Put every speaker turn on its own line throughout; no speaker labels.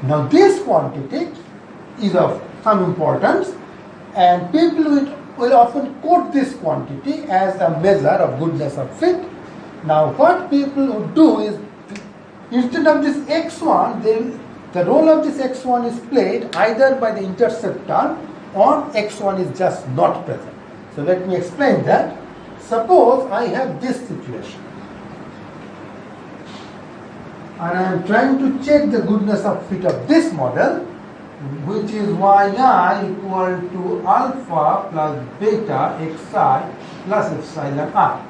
Now this quantity is of some importance, and people will often quote this quantity as a measure of goodness of fit. Now what people would do is, instead of this x1, the role of this x1 is played either by the intercept term or x1 is just not present. So let me explain that. Suppose I have this situation, and I am trying to check the goodness of fit of this model, which is yi equal to alpha plus beta xi plus epsilon I.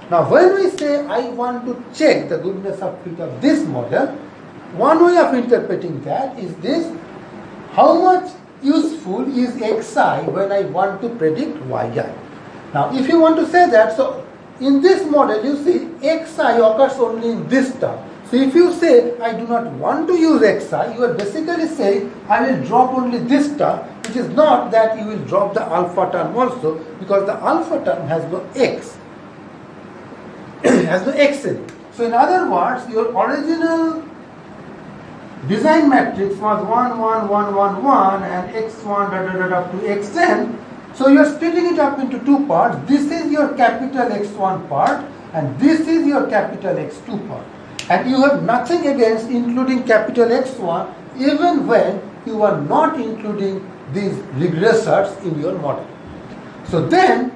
Now when we say I want to check the goodness of fit of this model, one way of interpreting that is this: how much useful is xi when I want to predict yi? Now if you want to say that, so in this model you see xi occurs only in this term. So if you say I do not want to use xi, you are basically saying I will drop only this term, which is not that you will drop the alpha term also, because the alpha term has no x. has no x in it. So in other words, your original design matrix was 1, 1, 1, 1, 1 and x1 up to xn. So you are splitting it up into two parts. This is your capital X1 part and this is your capital X2 part. And you have nothing against including capital X1 even when you are not including these regressors in your model. So then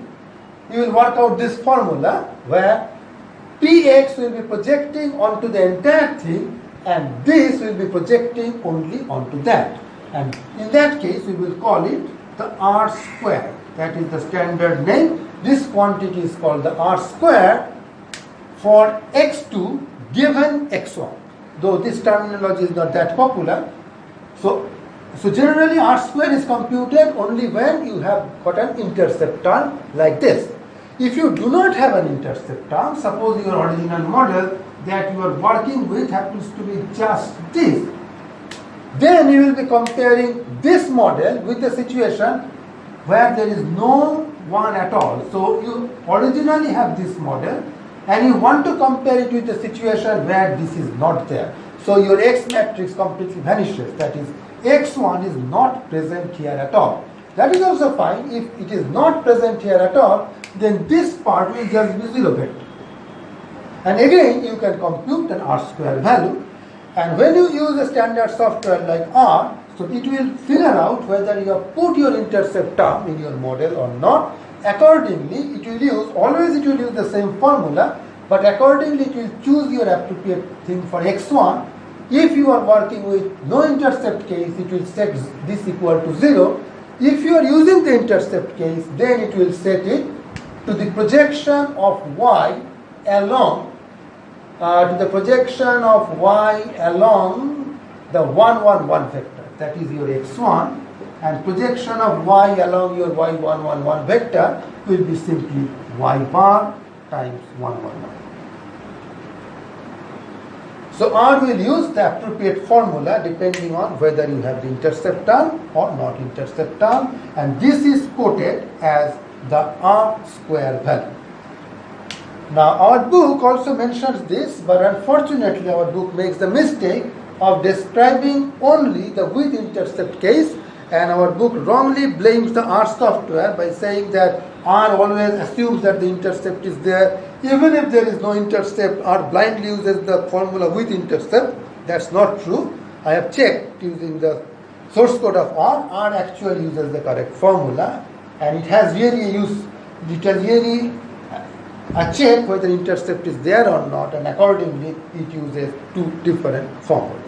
you will work out this formula where Px will be projecting onto the entire thing and this will be projecting only onto that. And in that case we will call it the R square. That is the standard name. This quantity is called the R square for x2 given x1. Though this terminology is not that popular. So generally R square is computed only when you have got an intercept term like this. If you do not have an intercept term, suppose your original model that you are working with happens to be just this, then you will be comparing this model with the situation where there is no one at all. So you originally have this model and you want to compare it with the situation where this is not there. So your X matrix completely vanishes. That is, X1 is not present here at all. That is also fine. If it is not present here at all, then this part will just be 0 vector. And again, you can compute an R square value. And when you use a standard software like R, so it will figure out whether you have put your intercept term in your model or not. Accordingly, always it will use the same formula, but accordingly it will choose your appropriate thing for x1. If you are working with no intercept case, it will set this equal to 0. If you are using the intercept case, then it will set it to the projection of y along the 1, 1, 1 vector. That is your x1, and projection of y along your y 1, 1, 1 vector will be simply y bar times 1, 1, 1. So R will use the appropriate formula depending on whether you have the intercept term or not intercept term, and this is quoted as the R square value. Now our book also mentions this, but unfortunately our book makes the mistake of describing only the with intercept case, and our book wrongly blames the R software by saying that R always assumes that the intercept is there. Even if there is no intercept, R blindly uses the formula with intercept. That's not true. I have checked using the source code of R. R actually uses the correct formula, and it has really a check whether intercept is there or not, and accordingly it uses two different formulas.